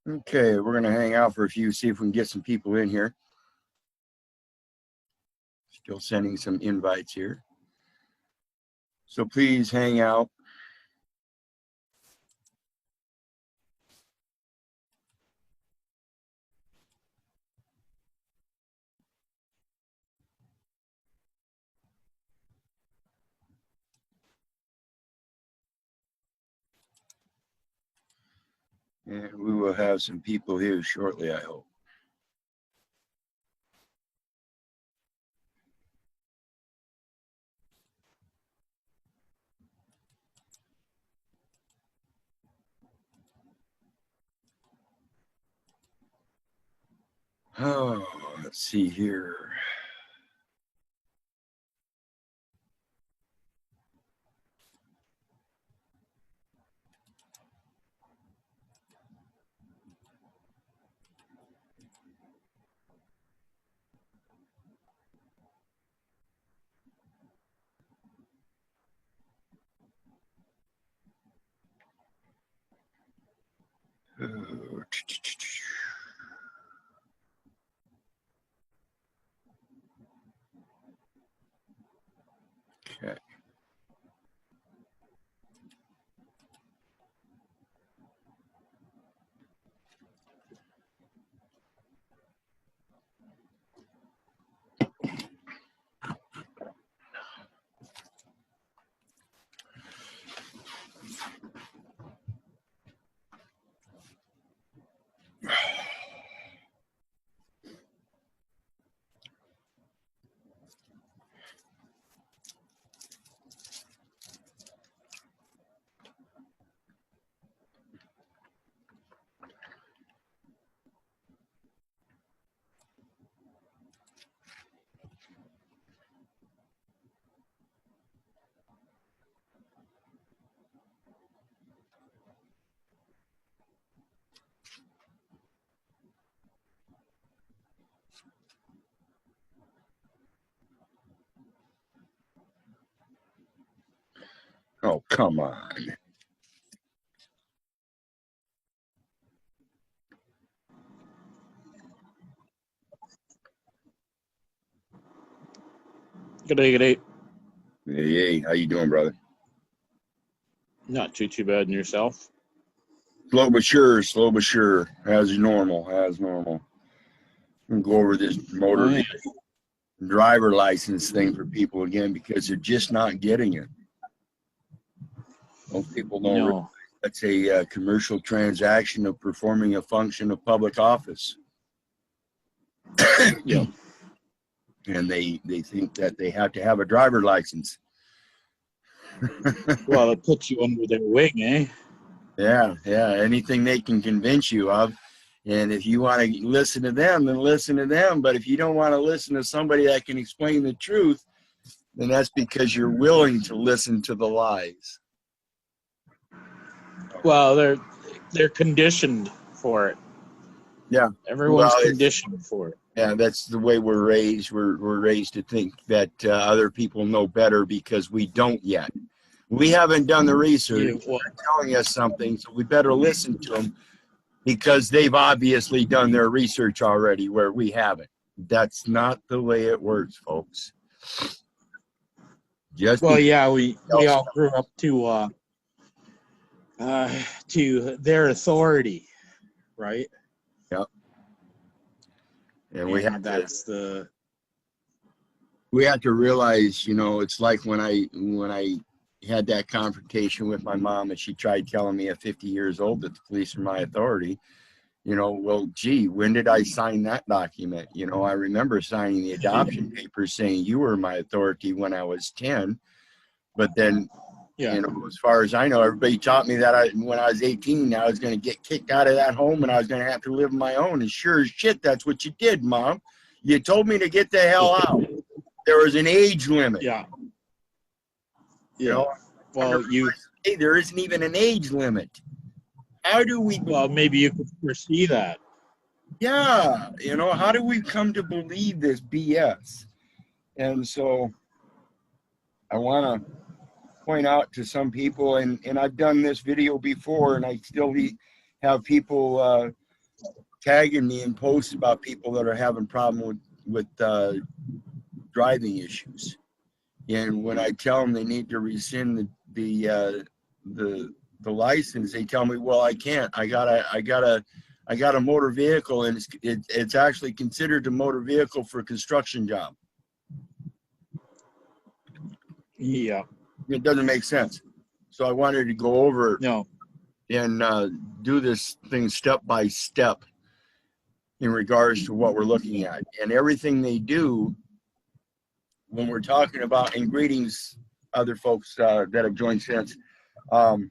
Okay, we're going to hang out for a few, see if we can get some people in here. Still sending some invites here. So please hang out. And we will have some people here shortly, I hope. Oh, let's see here. Okay. Oh, come on. Good day, good day. Hey, how you doing, brother? Not too bad in yourself. Slow but sure, as normal. We'll go over this motor driver license thing for people again because they're just not getting it. Most people don't realize that's a commercial transaction of performing a function of public office. Yeah. And they think that they have to have a driver license. Well, it puts you under their wing, eh? Yeah. Anything they can convince you of. And if you want to listen to them, then listen to them. But if you don't want to listen to somebody that can explain the truth, then that's because you're willing to listen to the lies. Well, they're conditioned for it. Yeah. Everyone's conditioned for it. Yeah, that's the way we're raised. We're raised to think that other people know better because we don't yet. We haven't done the research. They're telling us something, so we better listen to them because they've obviously done their research already where we haven't. That's not the way it works, folks. We all grew up to their authority, right? Yep. And we have to realize, it's like when I had that confrontation with my mom and she tried telling me at 50 years old that the police are my authority. Well, gee, when did I sign that document? I remember signing the adoption papers saying you were my authority when I was 10. But then, as far as I know, everybody taught me that when I was 18, I was going to get kicked out of that home and I was going to have to live on my own. And sure as shit, that's what you did, Mom. You told me to get the hell out. There was an age limit. Yeah. Yeah. Well, Hey, there isn't even an age limit. How do we, Well, maybe you could foresee that. yeah, you know, how do we come to believe this BS? And so I want to point out to some people, and I've done this video before, and I still have people tagging me and posts about people that are having problem with driving issues. And when I tell them they need to rescind the license, they tell me, well, I can't. I got a motor vehicle, and it's actually considered a motor vehicle for a construction job. Yeah. It doesn't make sense. So I wanted to go over No. and do this thing step by step in regards to what we're looking at. And everything they do when we're talking about, and greetings, other folks that have joined since, when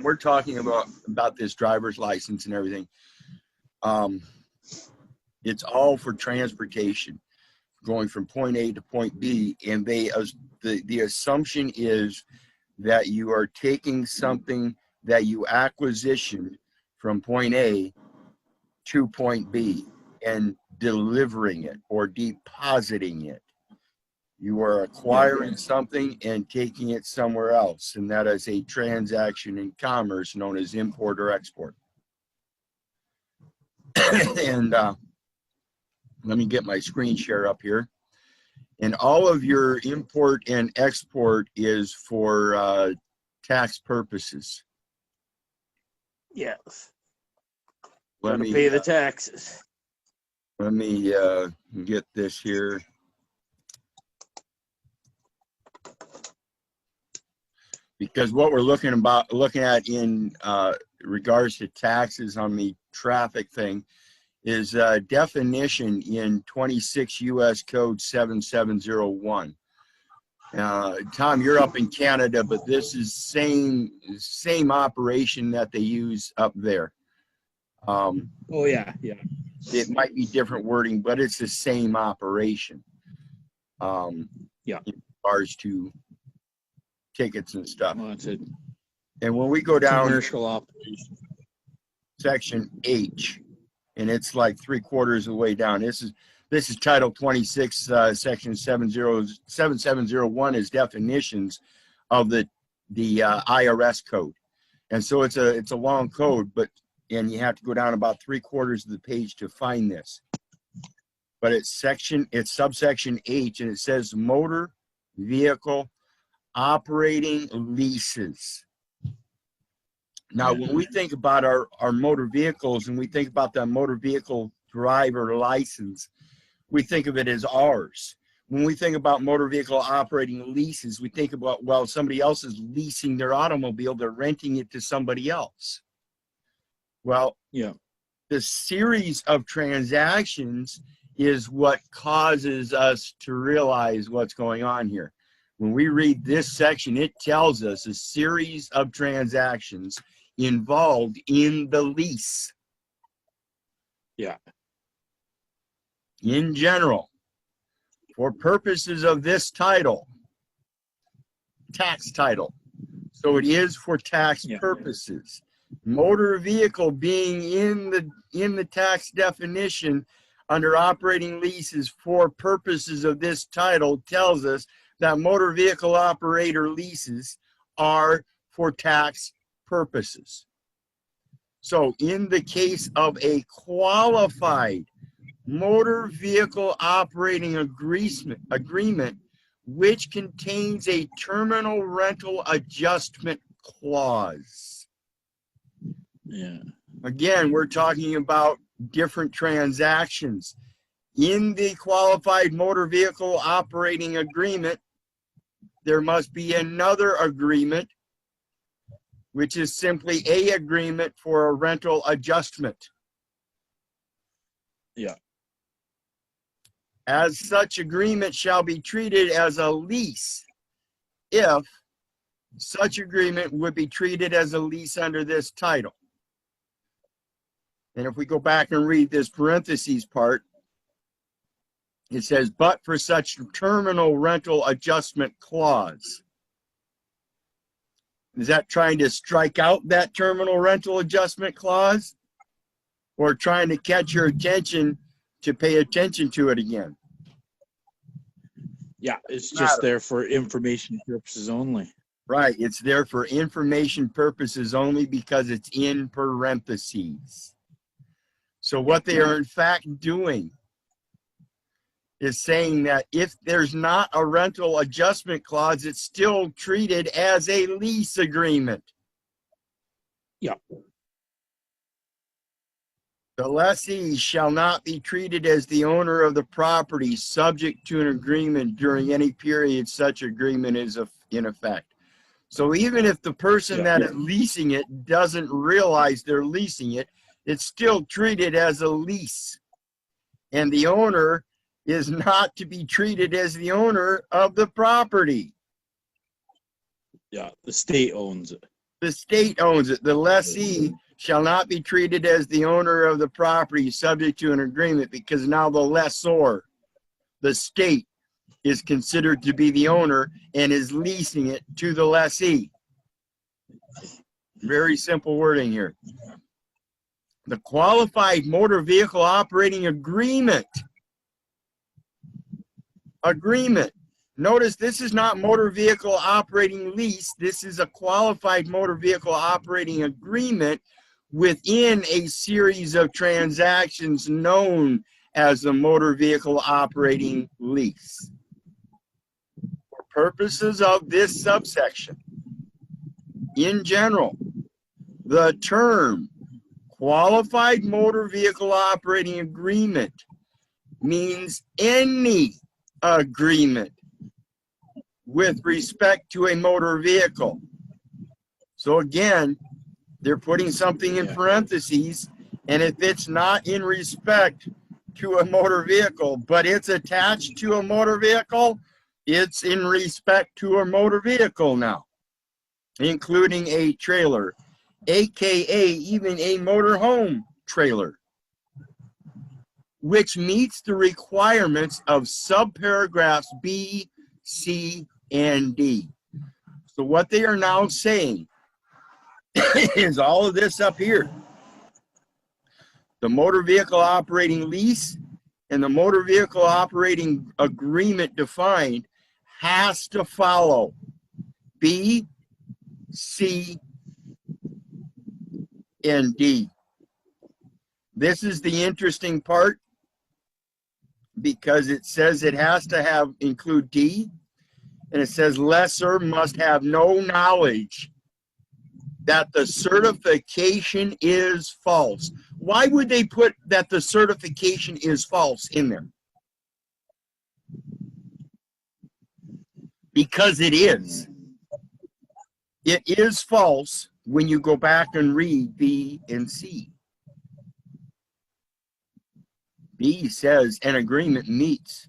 we're talking about this driver's license and everything, it's all for transportation, going from point A to point B, and the assumption is that you are taking something that you acquisitioned from point A to point B and delivering it or depositing it. You are acquiring something and taking it somewhere else, and that is a transaction in commerce known as import or export. And let me get my screen share up here. And all of your import and export is for tax purposes. Yes. Let Gotta me pay the taxes. let me get this here. Because what we're looking at in regards to taxes on the traffic thing is definition in 26 U.S. Code 7701. Tom, you're up in Canada, but this is same operation that they use up there. Oh yeah. It might be different wording, but it's the same operation. Yeah. In regards to tickets and stuff. Well, it's a And when we go down commercial operation. section H, and it's like 3/4 of the way down. This is Title 26, Section 7701 is definitions of the IRS code, and so it's a long code, and you have to go down about 3/4 of the page to find this. But it's subsection H, and it says motor vehicle operating leases. Now, when we think about our motor vehicles and we think about that motor vehicle driver license, we think of it as ours. When we think about motor vehicle operating leases, we think about, well, somebody else is leasing their automobile, they're renting it to somebody else. Well, Yeah. the series of transactions is what causes us to realize what's going on here. When we read this section, it tells us a series of transactions involved in the lease. Yeah. In general, for purposes of this title, tax title. So it is for tax purposes. Motor vehicle being in the tax definition under operating leases for purposes of this title tells us that motor vehicle operator leases are for tax purposes. So in the case of a qualified motor vehicle operating agreement, which contains a terminal rental adjustment clause. Yeah. Again, we're talking about different transactions. In the qualified motor vehicle operating agreement, there must be another agreement, which is simply an agreement for a rental adjustment. Yeah. As such agreement shall be treated as a lease if such agreement would be treated as a lease under this title. And if we go back and read this parentheses part, it says, but for such terminal rental adjustment clause. Is that trying to strike out that terminal rental adjustment clause? Or trying to catch your attention to pay attention to it again? Yeah, it's just there for information purposes only. Right, it's there for information purposes only because it's in parentheses. So what they are in fact doing is saying that if there's not a rental adjustment clause, it's still treated as a lease agreement. Yeah. The lessee shall not be treated as the owner of the property subject to an agreement during any period such agreement is in effect. So even if the person that is leasing it doesn't realize they're leasing it, it's still treated as a lease. And the owner is not to be treated as the owner of the property. Yeah, the state owns it. The state owns it. The lessee shall not be treated as the owner of the property subject to an agreement, because now the lessor, the state, is considered to be the owner and is leasing it to the lessee. Very simple wording here. The qualified motor vehicle operating agreement. Agreement. Notice this is not motor vehicle operating lease. This is a qualified motor vehicle operating agreement within a series of transactions known as the motor vehicle operating lease. For purposes of this subsection, in general, the term qualified motor vehicle operating agreement means any agreement with respect to a motor vehicle. So again, they're putting something in parentheses, and if it's not in respect to a motor vehicle, but it's attached to a motor vehicle, it's in respect to a motor vehicle now, including a trailer, aka even a motorhome trailer, which meets the requirements of subparagraphs B, C, and D. So what they are now saying is all of this up here. The motor vehicle operating lease and the motor vehicle operating agreement defined has to follow B, C, and D. This is the interesting part, because it says it has to include D, and it says lessor must have no knowledge that the certification is false. Why would they put that the certification is false in there? Because it is. It is false when you go back and read B and C. B says an agreement meets.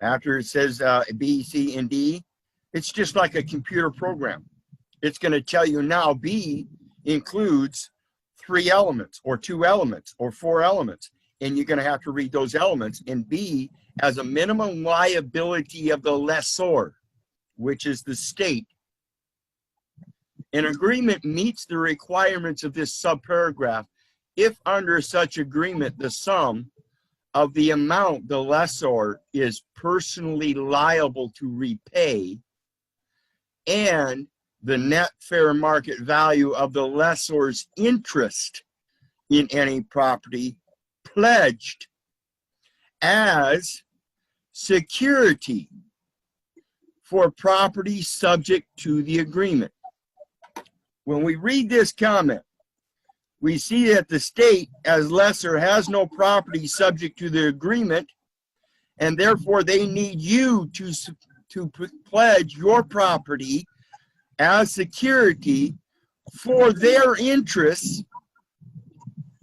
After it says B, C, and D, it's just like a computer program. It's going to tell you now B includes 3 elements or 2 elements or 4 elements, and you're going to have to read those elements. And B has a minimum liability of the lessor, which is the state. An agreement meets the requirements of this subparagraph if under such agreement the sum of the amount the lessor is personally liable to repay and the net fair market value of the lessor's interest in any property pledged as security for property subject to the agreement. When we read this comment, we see that the state as lessor has no property subject to the agreement, and therefore they need you to pledge your property as security for their interests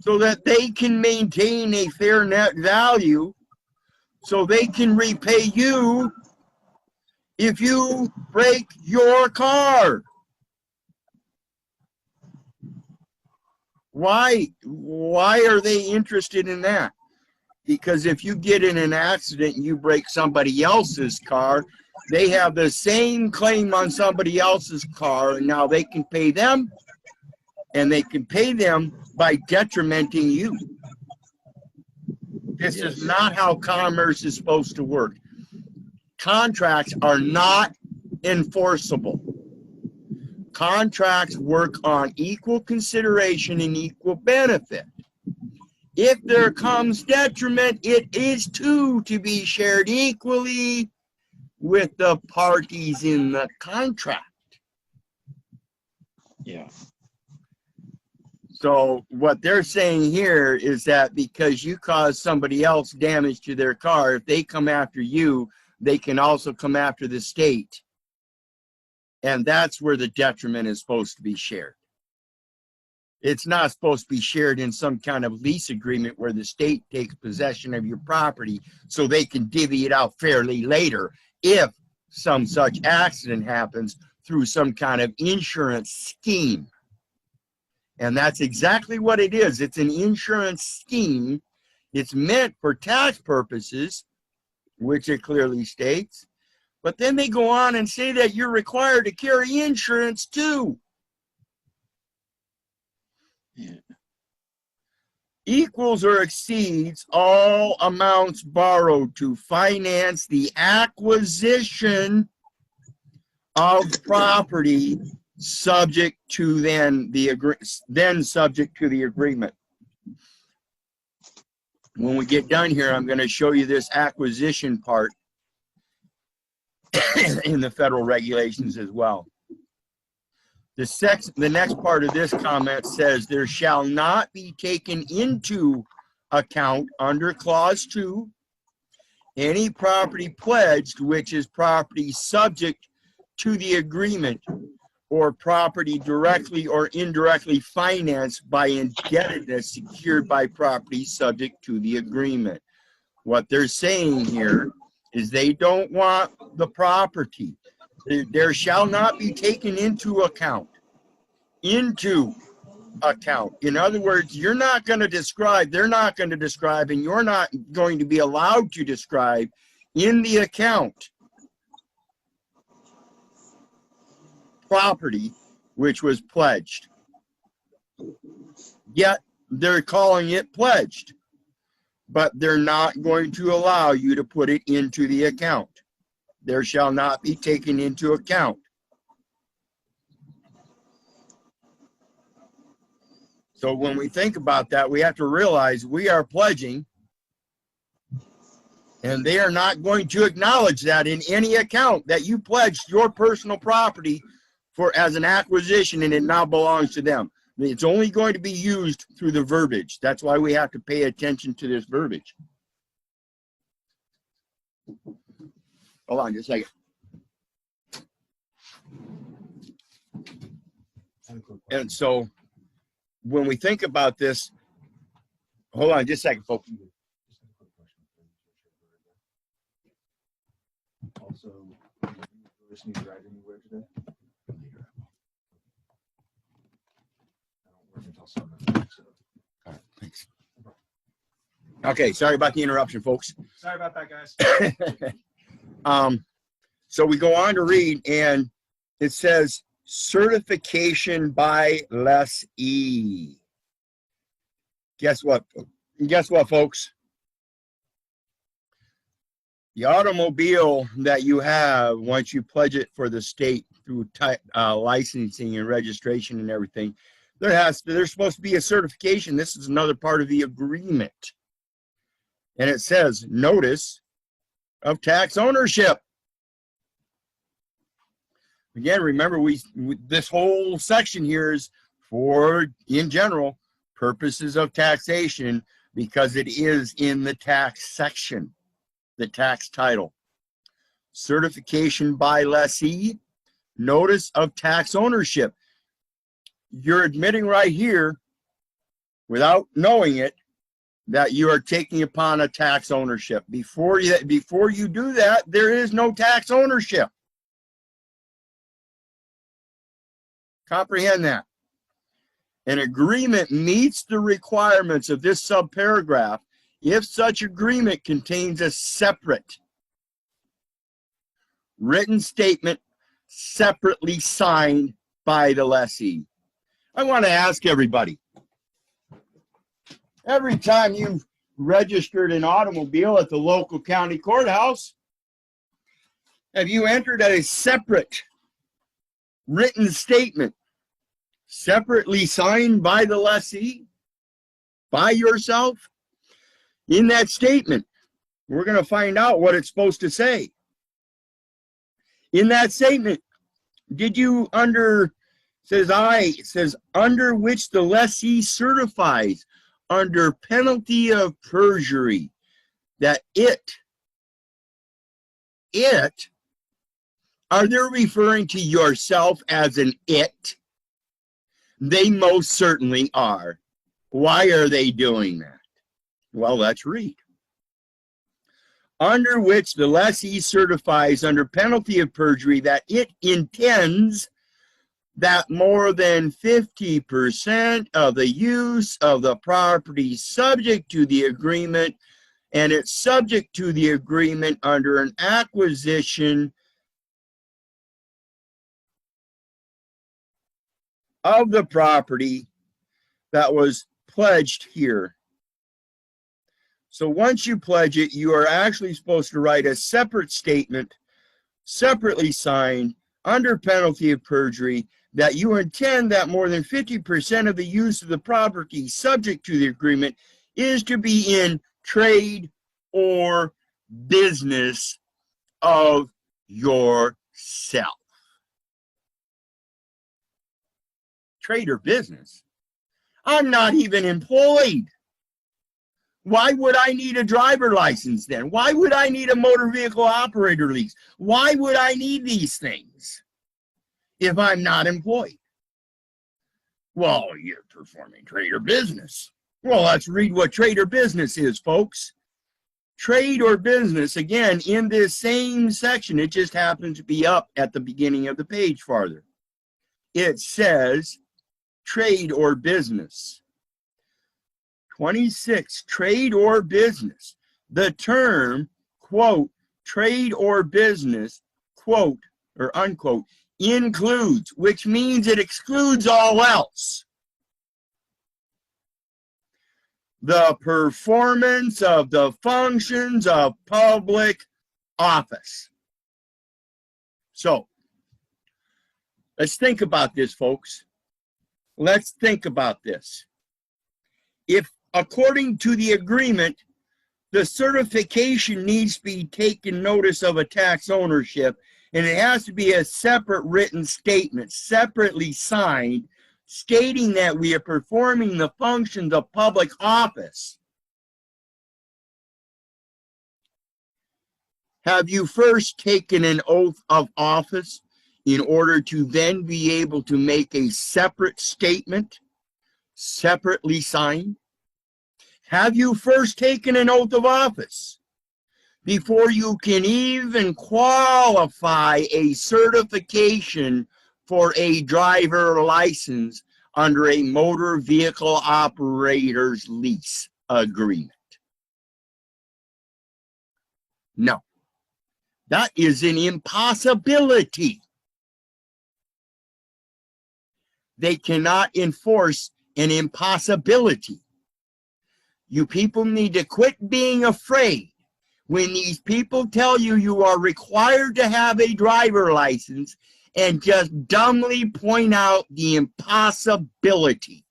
so that they can maintain a fair net value, so they can repay you if you break your car. Why are they interested in that? Because if you get in an accident and you break somebody else's car, they have the same claim on somebody else's car, and now they can pay them, and they can pay them by detrimenting you. This is not how commerce is supposed to work. Contracts are not enforceable. Contracts work on equal consideration and equal benefit. If there comes detriment, it is to be shared equally with the parties in the contract. Yeah. So what they're saying here is that because you caused somebody else damage to their car, if they come after you, they can also come after the state. And that's where the detriment is supposed to be shared. It's not supposed to be shared in some kind of lease agreement where the state takes possession of your property so they can divvy it out fairly later if some such accident happens through some kind of insurance scheme. And that's exactly what it is. It's an insurance scheme. It's meant for tax purposes, which it clearly states. But then they go on and say that you're required to carry insurance too. Yeah. Equals or exceeds all amounts borrowed to finance the acquisition of property subject to subject to the agreement. When we get done here, I'm going to show you this acquisition part in the federal regulations as well. The next part of this comment says there shall not be taken into account under clause 2 any property pledged which is property subject to the agreement or property directly or indirectly financed by indebtedness secured by property subject to the agreement. What they're saying here is they don't want the property. There shall not be taken into account. In other words, you're not going to describe, they're not going to describe, and you're not going to be allowed to describe in the account property which was pledged. Yet they're calling it pledged, but they're not going to allow you to put it into the account. There shall not be taken into account. So when we think about that, we have to realize we are pledging, and they are not going to acknowledge that in any account that you pledged your personal property for as an acquisition and it now belongs to them. It's only going to be used through the verbiage. That's why we have to pay attention to this verbiage. Hold on just a second. And so when we think about this, hold on just a second, folks. Also, listening to drive anywhere today? I don't work until 7 o'clock, so. All right, thanks. Okay, sorry about the interruption, folks. Sorry about that, guys. So we go on to read, and it says certification by lessee. Guess what? Guess what, folks? The automobile that you have, once you pledge it for the state through licensing and registration and everything, there's supposed to be a certification. This is another part of the agreement. And it says notice of tax ownership. Again, remember, this whole section here is for, in general, purposes of taxation, because it is in the tax section, the tax title. Certification by lessee, notice of tax ownership. You're admitting right here, without knowing it, that you are taking upon a tax ownership. Before you do that, there is no tax ownership. Comprehend that. An agreement meets the requirements of this subparagraph if such agreement contains a separate written statement separately signed by the lessee. I want to ask everybody, every time you've registered an automobile at the local county courthouse, have you entered a separate written statement separately signed by the lessee, by yourself? In that statement, we're going to find out what it's supposed to say. In that statement, did you says under which the lessee certifies under penalty of perjury that it, are they referring to yourself as an it? They most certainly are. Why are they doing that? Well, let's read. Under which the lessee certifies under penalty of perjury that it intends that more than 50% of the use of the property subject to the agreement, and it's subject to the agreement under an acquisition of the property that was pledged here. So once you pledge it, you are actually supposed to write a separate statement, separately signed, under penalty of perjury, that you intend that more than 50% of the use of the property subject to the agreement is to be in trade or business of yourself. Trade or business? I'm not even employed. Why would I need a driver license then? Why would I need a motor vehicle operator lease? Why would I need these things if I'm not employed? Well, you're performing trade or business. Well, let's read what trade or business is, folks. Trade or business, again, in this same section, it just happens to be up at the beginning of the page farther. It says trade or business. 26, trade or business. The term, quote, trade or business, quote, or unquote, includes, which means it excludes all else, the performance of the functions of public office. So, let's think about this, folks. Let's think about this. If, according to the agreement, the certification needs to be taken notice of a tax ownership, and it has to be a separate written statement, separately signed, stating that we are performing the functions of public office. Have you first taken an oath of office in order to then be able to make a separate statement, separately signed? Have you first taken an oath of office before you can even qualify a certification for a driver license under a motor vehicle operator's lease agreement? No, that is an impossibility. They cannot enforce an impossibility. You people need to quit being afraid when these people tell you you are required to have a driver license and just dumbly point out the impossibility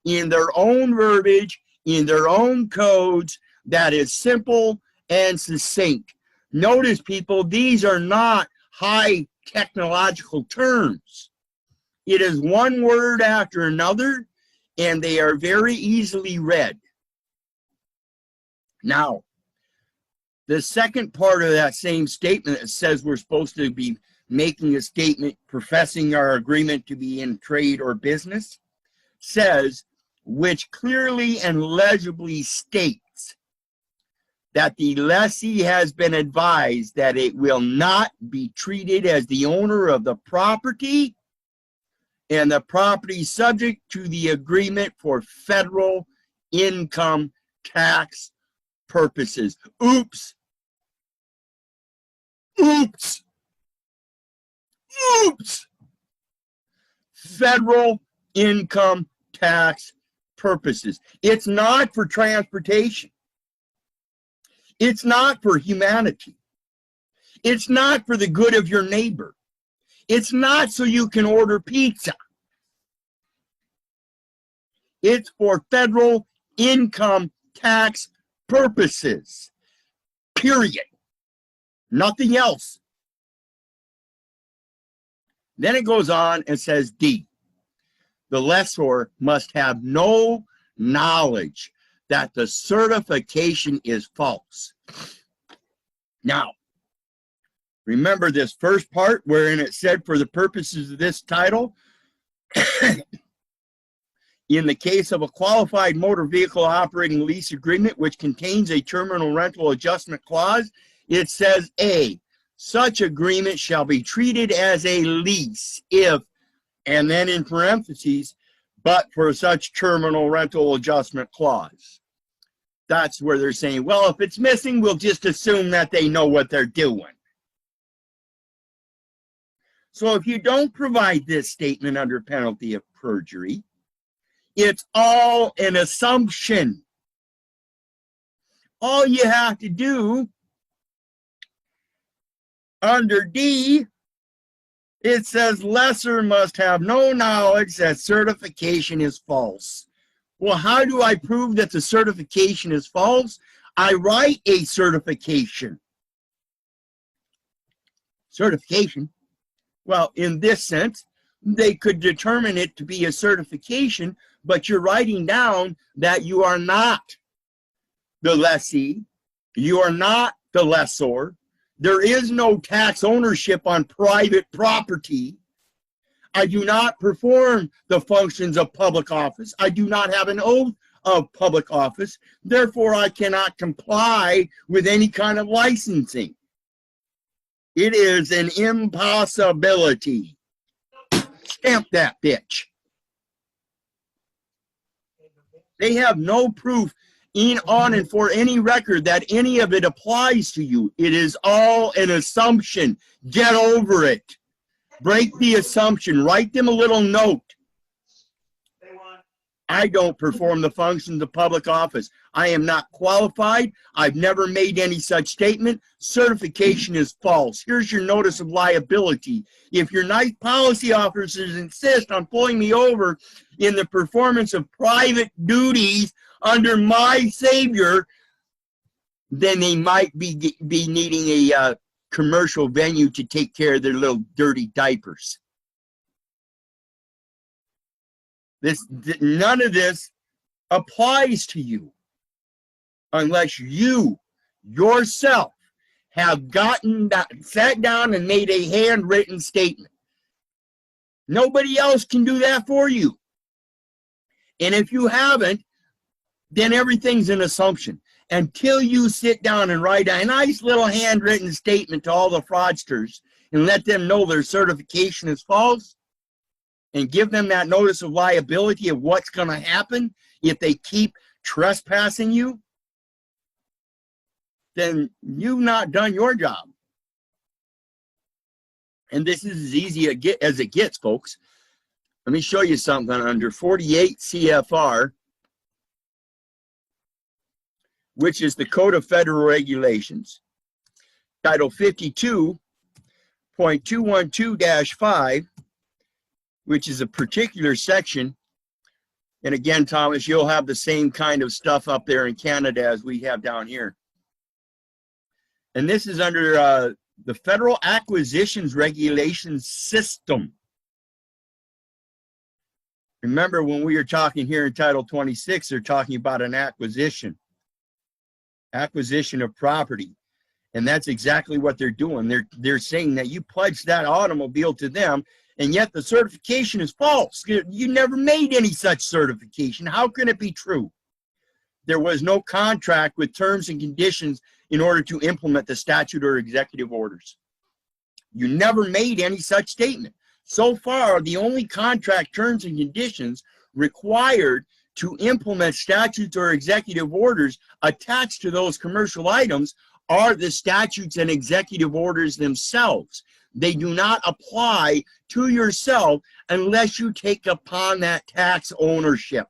in their own verbiage, in their own codes, that is simple and succinct. Notice, people, these are not high technological terms. It is one word after another, and they are very easily read. Now, the second part of that same statement that says we're supposed to be making a statement professing our agreement to be in trade or business says, which clearly and legibly states that the lessee has been advised that it will not be treated as the owner of the property and the property subject to the agreement for federal income tax purposes. Oops. Oops. Oops. Federal income tax purposes. It's not for transportation. It's not for humanity. It's not for the good of your neighbor. It's not so you can order pizza. It's for federal income tax purposes. Period. Nothing else. Then it goes on and says D. The lessor must have no knowledge that the certification is false. Now, remember this first part wherein it said for the purposes of this title, in the case of a qualified motor vehicle operating lease agreement which contains a terminal rental adjustment clause, it says A, such agreement shall be treated as a lease if, and then in parentheses, but for such terminal rental adjustment clause. That's where they're saying, well, if it's missing, we'll just assume that they know what they're doing. So if you don't provide this statement under penalty of perjury, it's all an assumption. All you have to do under D, it says lessor must have no knowledge that certification is false. Well, how do I prove that the certification is false? I write a certification. Certification? Well, in this sense, they could determine it to be a certification, but you're writing down that you are not the lessee, you are not the lessor. There is no tax ownership on private property. I do not perform the functions of public office. I do not have an oath of public office. Therefore, I cannot comply with any kind of licensing. It is an impossibility. Stamp that bitch. They have no proof on and for any record that any of it applies to you. It is all an assumption. Get over it. Break the assumption. Write them a little note. I don't perform the functions of public office. I am not qualified. I've never made any such statement. Certification is false. Here's your notice of liability. If your nice policy officers insist on pulling me over in the performance of private duties under my savior, then they might be needing a commercial venue to take care of their little dirty diapers. None of this applies to you unless you yourself have sat down and made a handwritten statement. Nobody else can do that for you. And if you haven't, then everything's an assumption. Until you sit down and write a nice little handwritten statement to all the fraudsters and let them know their certification is false, and give them that notice of liability of what's going to happen if they keep trespassing you, then you've not done your job. And this is as easy as it gets, folks. Let me show you something under 48 CFR, which is the Code of Federal Regulations, Title 52.212-5, which is a particular section. And again, Thomas, you'll have the same kind of stuff up there in Canada as we have down here. And this is under the Federal Acquisitions Regulations System. Remember, when we were talking here in Title 26, they're talking about an acquisition of property. And that's exactly what they're doing. They're saying that you pledged that automobile to them, and yet the certification is false. You never made any such certification. How can it be true? There was no contract with terms and conditions in order to implement the statute or executive orders. You never made any such statement. So far, the only contract terms and conditions required to implement statutes or executive orders attached to those commercial items are the statutes and executive orders themselves. They do not apply to yourself unless you take upon that tax ownership.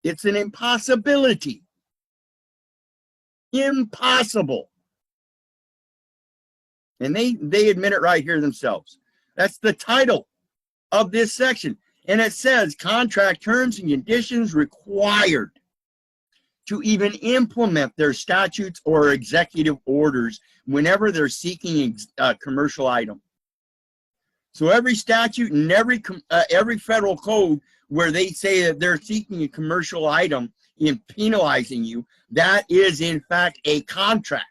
It's an impossibility. Impossible. And they admit it right here themselves. That's the title of this section. And it says contract terms and conditions required to even implement their statutes or executive orders whenever they're seeking a commercial item. So every statute and every federal code where they say that they're seeking a commercial item in penalizing you, that is in fact a contract.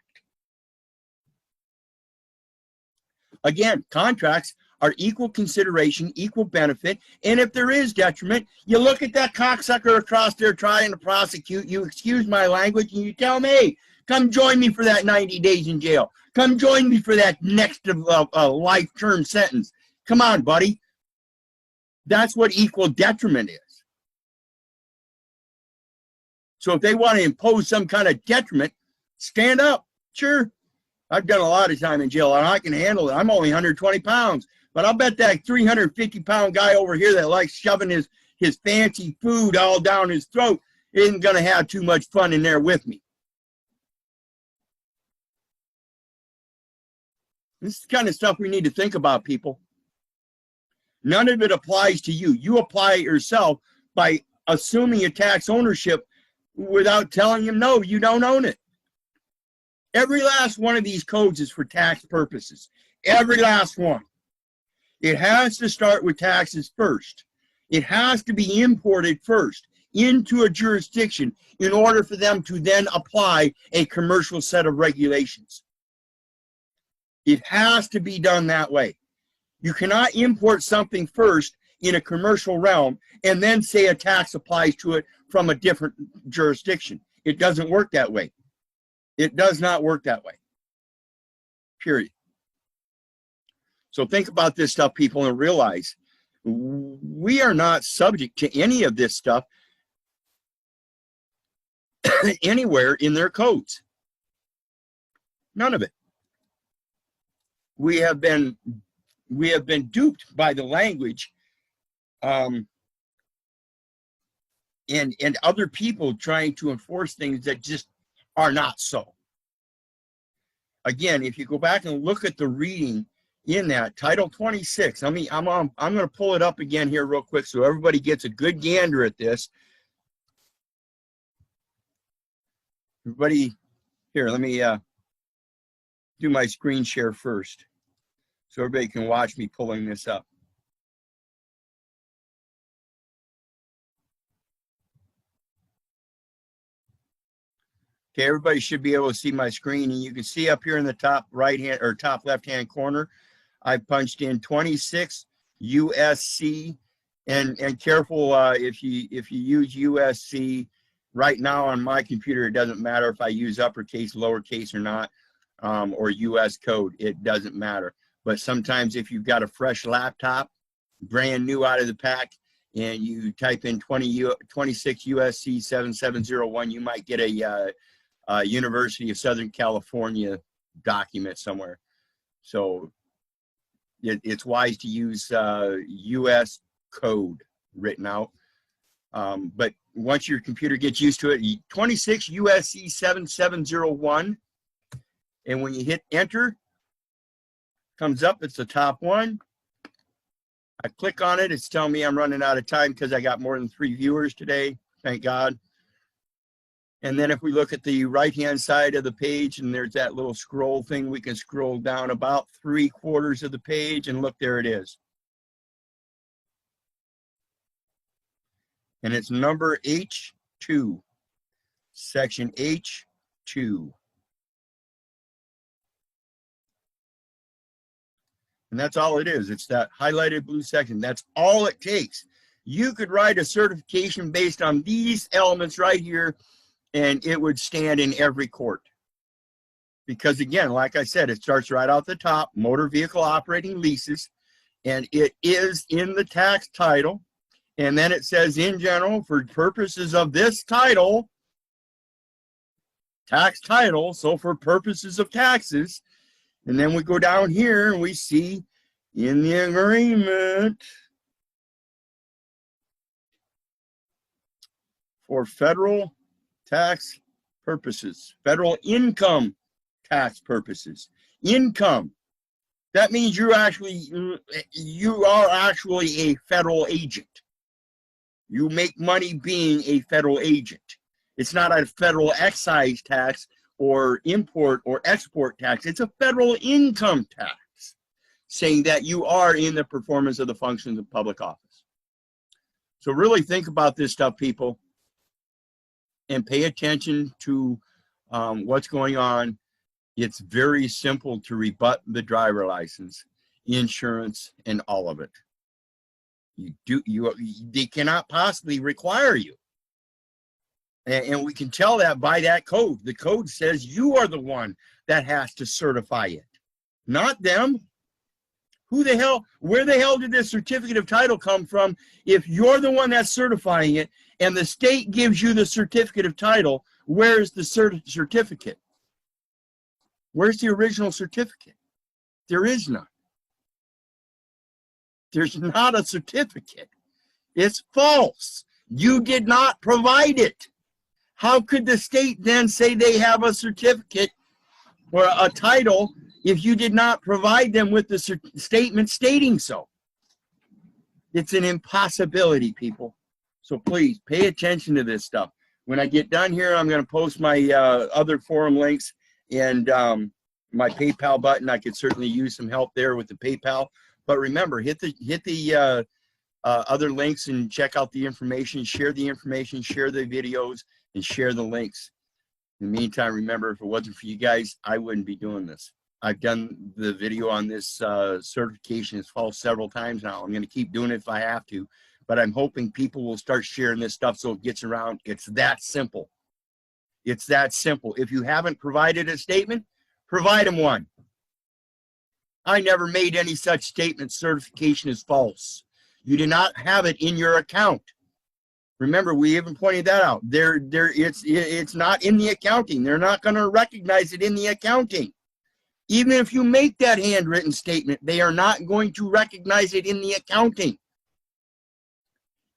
Again, contracts are equal consideration, equal benefit, and if there is detriment, you look at that cocksucker across there trying to prosecute you, excuse my language, and you tell him, hey, come join me for that 90 days in jail. Come join me for that next life term sentence. Come on, buddy. That's what equal detriment is. So if they want to impose some kind of detriment, stand up. Sure. I've done a lot of time in jail, and I can handle it. I'm only 120 pounds. But I'll bet that 350-pound guy over here that likes shoving his fancy food all down his throat isn't going to have too much fun in there with me. This is the kind of stuff we need to think about, people. None of it applies to you. You apply it yourself by assuming a tax ownership without telling him, no, you don't own it. Every last one of these codes is for tax purposes. Every last one. It has to start with taxes first. It has to be imported first into a jurisdiction in order for them to then apply a commercial set of regulations. It has to be done that way. You cannot import something first in a commercial realm and then say a tax applies to it from a different jurisdiction. It doesn't work that way. It does not work that way. Period. So think about this stuff, people, and realize we are not subject to any of this stuff anywhere in their codes. None of it. We have been duped by the language and other people trying to enforce things that just are not so. Again, if you go back and look at the reading in that Title 26, I'm going to pull it up again here real quick so everybody gets a good gander at this. Everybody, here, let me do my screen share first so everybody can watch me pulling this up. Okay, everybody should be able to see my screen, and you can see up here in the top right hand or top left hand corner, I punched in 26 USC, and careful if you use USC right now on my computer, it doesn't matter if I use uppercase, lowercase or not, or US code, it doesn't matter. But sometimes if you've got a fresh laptop, brand new out of the pack, and you type in 26 USC 7701, you might get a University of Southern California document somewhere. So it's wise to use US code written out. But once your computer gets used to it, 26 USC 7701, and when you hit enter, comes up, it's the top one. I click on it, it's telling me I'm running out of time because I got more than 3 viewers today, thank God. And then if we look at the right-hand side of the page, and there's that little scroll thing, we can scroll down about 3/4 of the page, and look, there it is. And it's number H2, section H2. And that's all it is. It's that highlighted blue section. That's all it takes. You could write a certification based on these elements right here, and it would stand in every court. Because again, like I said, it starts right out the top, motor vehicle operating leases, and it is in the tax title, And then it says, in general, for purposes of this title, tax title, so for purposes of taxes. And then we go down here and we see in the agreement for federal tax purposes, federal income tax purposes. Income. That means you are actually a federal agent. You make money being a federal agent. It's not a federal excise tax or import or export tax. It's a federal income tax, saying that you are in the performance of the functions of public office. So really think about this stuff, people, and pay attention to what's going on. It's very simple to rebut the driver license, insurance, and all of it. They cannot possibly require you. And we can tell that by that code. The code says you are the one that has to certify it, not them. Who the hell, where the hell did this certificate of title come from if you're the one that's certifying it and the state gives you the certificate of title? Where's the certificate? Where's the original certificate? There is none. There's not a certificate. It's false. You did not provide it. How could the state then say they have a certificate or a title if you did not provide them with the statement stating so? It's an impossibility, people. So please pay attention to this stuff. When I get done here, I'm going to post my other forum links and my PayPal button. I could certainly use some help there with the PayPal. But remember, hit the other links and check out the information, share the videos, and share the links. In the meantime, remember, if it wasn't for you guys, I wouldn't be doing this. I've done the video on this certification as false several times now. I'm going to keep doing it if I have to, but I'm hoping people will start sharing this stuff so it gets around. It's that simple. It's that simple. If you haven't provided a statement, provide them one. I never made any such statement. Certification is false. You do not have it in your account. Remember, we even pointed that out. It's not in the accounting. They're not going to recognize it in the accounting. Even if you make that handwritten statement, they are not going to recognize it in the accounting.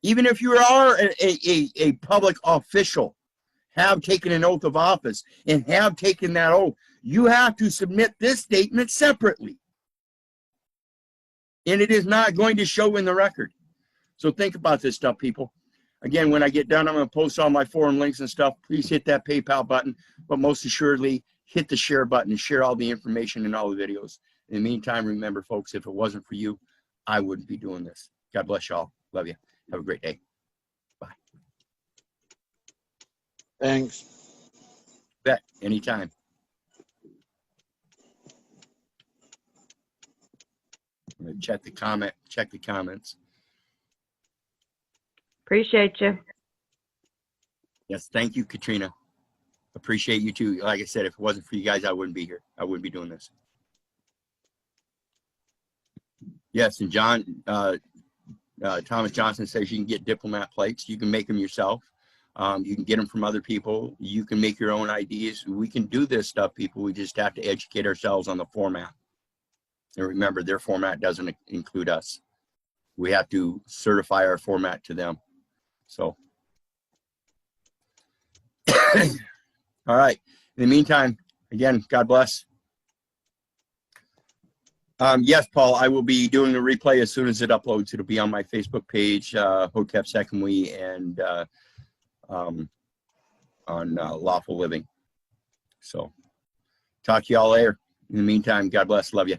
Even if you are a public official, have taken an oath of office, and have taken that oath, you have to submit this statement separately. And it is not going to show in the record. So think about this stuff, people. Again, when I get done, I'm going to post all my forum links and stuff. Please hit that PayPal button, but most assuredly, hit the share button and share all the information and all the videos. In the meantime, remember, folks, if it wasn't for you, I wouldn't be doing this. God bless y'all. Love you. Have a great day. Bye. Thanks. Bet. Anytime. I'm going to check the comments. Appreciate you. Yes, thank you, Katrina. Appreciate you too. Like I said, if it wasn't for you guys, I wouldn't be here. I wouldn't be doing this. Yes, and John, Thomas Johnson says you can get diplomat plates. You can make them yourself. You can get them from other people. You can make your own IDs. We can do this stuff, people. We just have to educate ourselves on the format. And remember, their format doesn't include us. We have to certify our format to them. So, all right. In the meantime, again, God bless. Yes, Paul, I will be doing the replay as soon as it uploads. It'll be on my Facebook page, Hotep Secondly, and on Lawful Living. So, talk to y'all later. In the meantime, God bless. Love you.